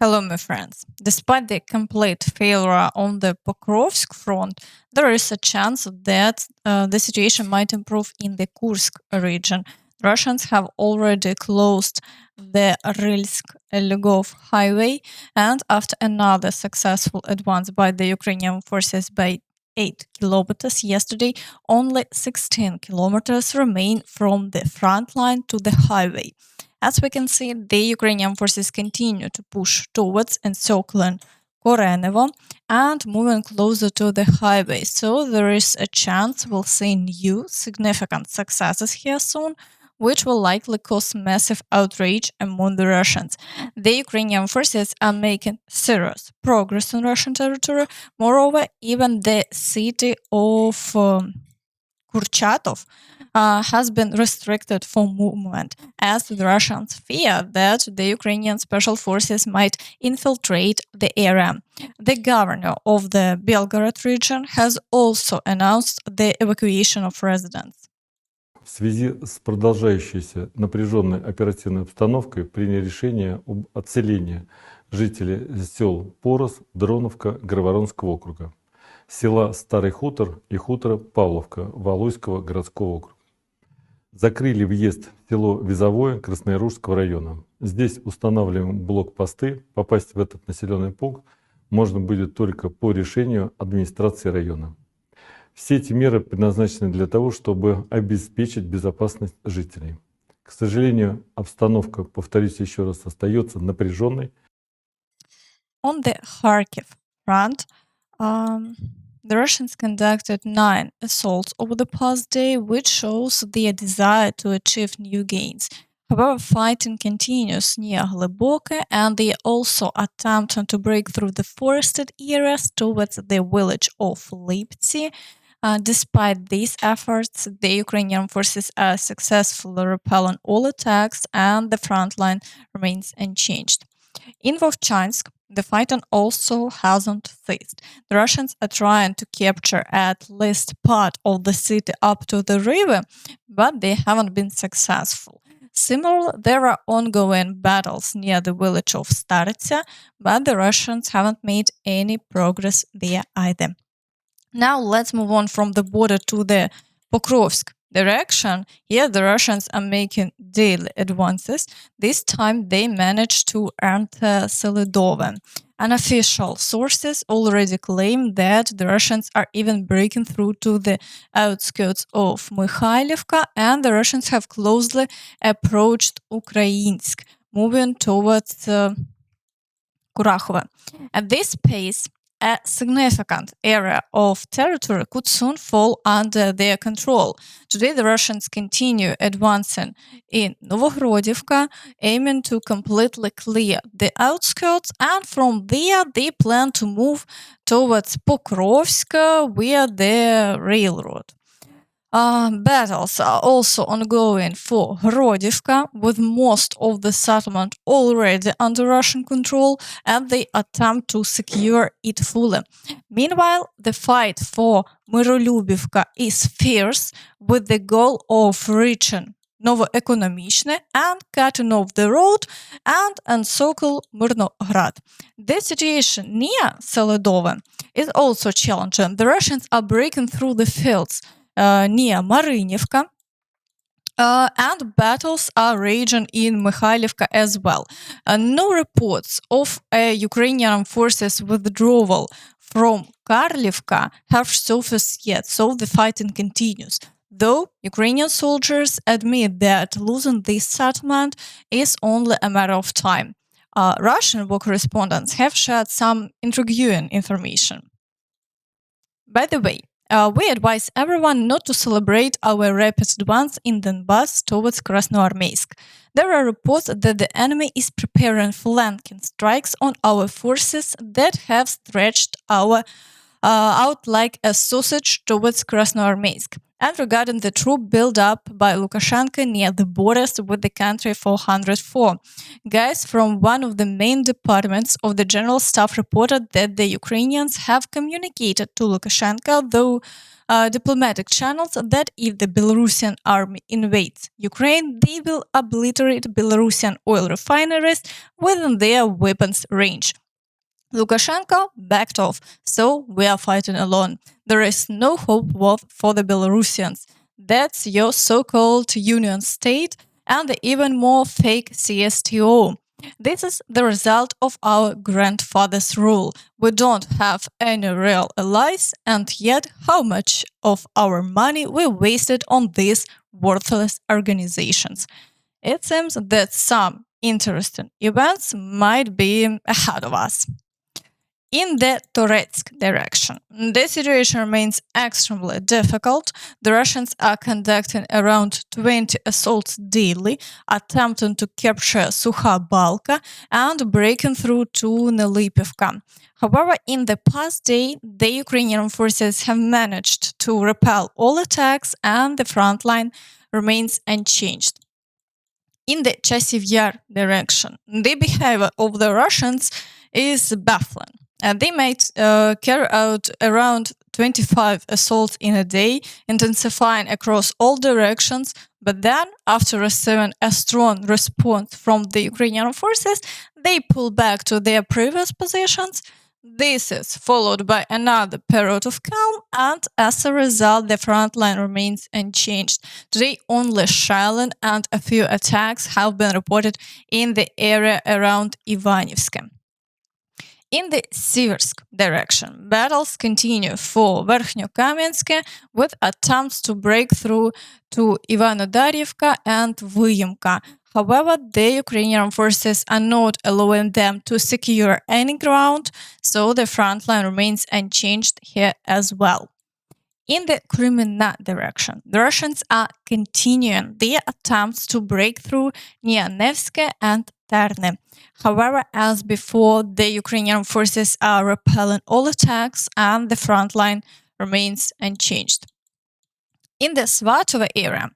Hello, my friends. Despite the complete failure on the Pokrovsk front, there is a chance that the situation might improve in the Kursk region. Russians have already closed the Rilsk-Lgov highway, and after another successful advance by the Ukrainian forces by 8 kilometers yesterday, only 16 kilometers remain from the front line to the highway. As we can see, the Ukrainian forces continue to push towards encircling Korenevo and moving closer to the highway. So there is a chance we'll see new significant successes here soon, which will likely cause massive outrage among the Russians. The Ukrainian forces are making serious progress in Russian territory. Moreover, even the city of Kurchatov has been restricted for movement, as the Russians fear that the Ukrainian special forces might infiltrate the area. The governor of the Belgorod region has also announced the evacuation of residents. В связи с продолжающейся напряженной оперативной обстановкой приняли решение об отселении жителей сел Порос, Дроновка, Грайворонского округа, села Старый Хутор и хутора Павловка Валуйского городского округа. Закрыли въезд в село Визовое Краснояружского района. Здесь устанавливаем блокпосты. Попасть в этот населенный пункт можно будет только по решению администрации района. Все эти меры предназначены для того, чтобы обеспечить безопасность жителей. К сожалению, обстановка, повторюсь еще раз, остается напряженной. On the Kharkiv front, the Russians conducted 9 assaults over the past day, which shows their desire to achieve new gains. However, fighting continues near Глибоке, and they are also attempting to break through the forested areas towards the village of Liptsi. Despite these efforts, the Ukrainian forces are successfully repelling all attacks, and the front line remains unchanged. In Vovchansk, the fighting also hasn't ceased. The Russians are trying to capture at least part of the city up to the river, but they haven't been successful. Similarly, there are ongoing battles near the village of Staritsa, but the Russians haven't made any progress there either. Now let's move on from the border to the Pokrovsk direction. Here the Russians are making daily advances. This time they managed to enter Selydove. Unofficial sources already claim that the Russians are even breaking through to the outskirts of Mikhailivka, and the Russians have closely approached Ukrainsk, moving towards Kurakhove. At this pace, a significant area of territory could soon fall under their control. Today, the Russians continue advancing in Novogrodivka, aiming to completely clear the outskirts, and from there they plan to move towards Pokrovsk via the railroad. Battles are also ongoing for Grodivka, with most of the settlement already under Russian control, and they attempt to secure it fully. Meanwhile, the fight for Myrolubivka is fierce, with the goal of reaching Novoekonomichne and cutting off the road and encircle Myrnograd. The situation near Selydove is also challenging. The Russians are breaking through the fields near Marynivka, and battles are raging in Mikhailivka as well. No reports of Ukrainian forces' withdrawal from Karlivka have surfaced yet, so the fighting continues. Though Ukrainian soldiers admit that losing this settlement is only a matter of time. Russian war correspondents have shared some intriguing information. By the way, we advise everyone not to celebrate our rapid advance in Donbass towards Krasnoarmeysk. There are reports that the enemy is preparing flanking strikes on our forces that have stretched out like a sausage towards Krasnoarmeysk. And regarding the troop build-up by Lukashenko near the borders with the country 404, guys from one of the main departments of the General Staff reported that the Ukrainians have communicated to Lukashenko through diplomatic channels that if the Belarusian army invades Ukraine, they will obliterate Belarusian oil refineries within their weapons range. Lukashenko backed off, so we are fighting alone. There is no hope for the Belarusians. That's your so-called union state and the even more fake CSTO. This is the result of our grandfather's rule. We don't have any real allies, and yet how much of our money we wasted on these worthless organizations. It seems that some interesting events might be ahead of us. In the Toretsk direction, the situation remains extremely difficult. The Russians are conducting around 20 assaults daily, attempting to capture Sukha Balka and breaking through to Nelipivka. However, in the past day, the Ukrainian forces have managed to repel all attacks and the front line remains unchanged. In the Chasiv Yar direction, the behavior of the Russians is baffling. They might carry out around 25 assaults in a day, intensifying across all directions, but then, after receiving a strong response from the Ukrainian forces, they pull back to their previous positions. This is followed by another period of calm, and as a result, the front line remains unchanged. Today, only shelling and a few attacks have been reported in the area around Ivanivsk. In the Siversk direction, battles continue for Verkhnyo-Kamensk with attempts to break through to Ivanodarivka and Vyimka. However, the Ukrainian forces are not allowing them to secure any ground, so the front line remains unchanged here as well. In the Kreminna direction, the Russians are continuing their attempts to break through near Nevske and Terne. However, as before, the Ukrainian forces are repelling all attacks and the front line remains unchanged. In the Svatove area,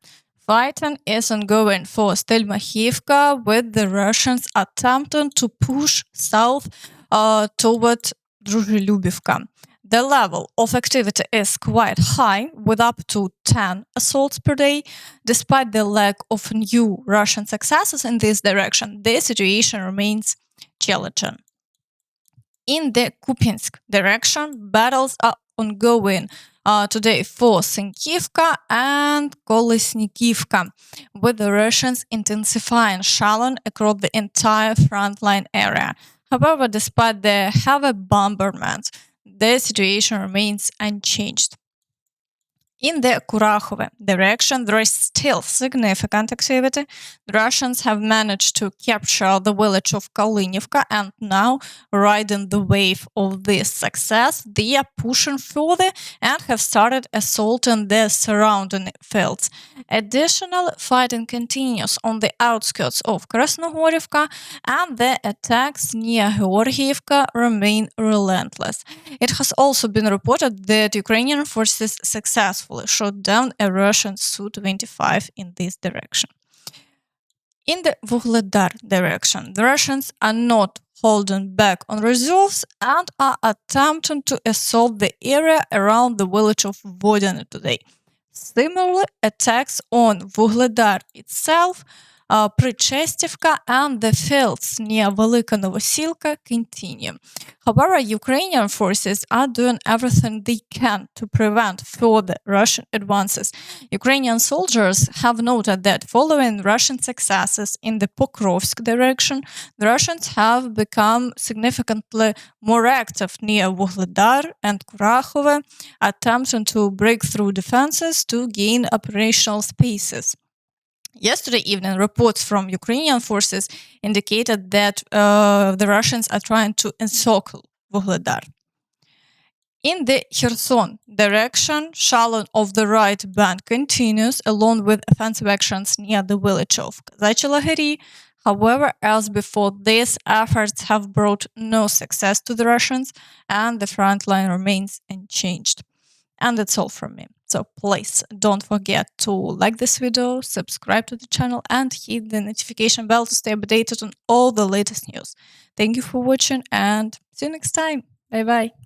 fighting is ongoing for Stelmachivka, with the Russians attempting to push south toward Druzhelyubivka. The level of activity is quite high, with up to 10 assaults per day. Despite the lack of new Russian successes in this direction, the situation remains challenging. In the Kupinsk direction, battles are ongoing today for Sinkivka and Kolesnikivka, with the Russians intensifying shelling across the entire frontline area. However, despite the heavy bombardment, the situation remains unchanged. In the Kurakhove direction, there is still significant activity. The Russians have managed to capture the village of Kalinivka, and now, riding the wave of this success, they are pushing further and have started assaulting the surrounding fields. Additional fighting continues on the outskirts of Krasnohorivka, and the attacks near Georgiivka remain relentless. It has also been reported that Ukrainian forces successfully shot down a Russian Su-25 in this direction. In the Vuhledar direction, the Russians are not holding back on reserves and are attempting to assault the area around the village of Vodino today. Similarly, attacks on Vuhledar itself, Prechestivka and the fields near Velika Novosilka continue. However, Ukrainian forces are doing everything they can to prevent further Russian advances. Ukrainian soldiers have noted that following Russian successes in the Pokrovsk direction, the Russians have become significantly more active near Vuhledar and Kurakhove, attempting to break through defenses to gain operational spaces. Yesterday evening, reports from Ukrainian forces indicated that the Russians are trying to encircle Vuhledar. In the Kherson direction, shelling of the right bank continues, along with offensive actions near the village of Kazachilahari. However, as before, these efforts have brought no success to the Russians, and the front line remains unchanged. And that's all from me. So please don't forget to like this video, subscribe to the channel, and hit the notification bell to stay updated on all the latest news. Thank you for watching and see you next time. Bye bye.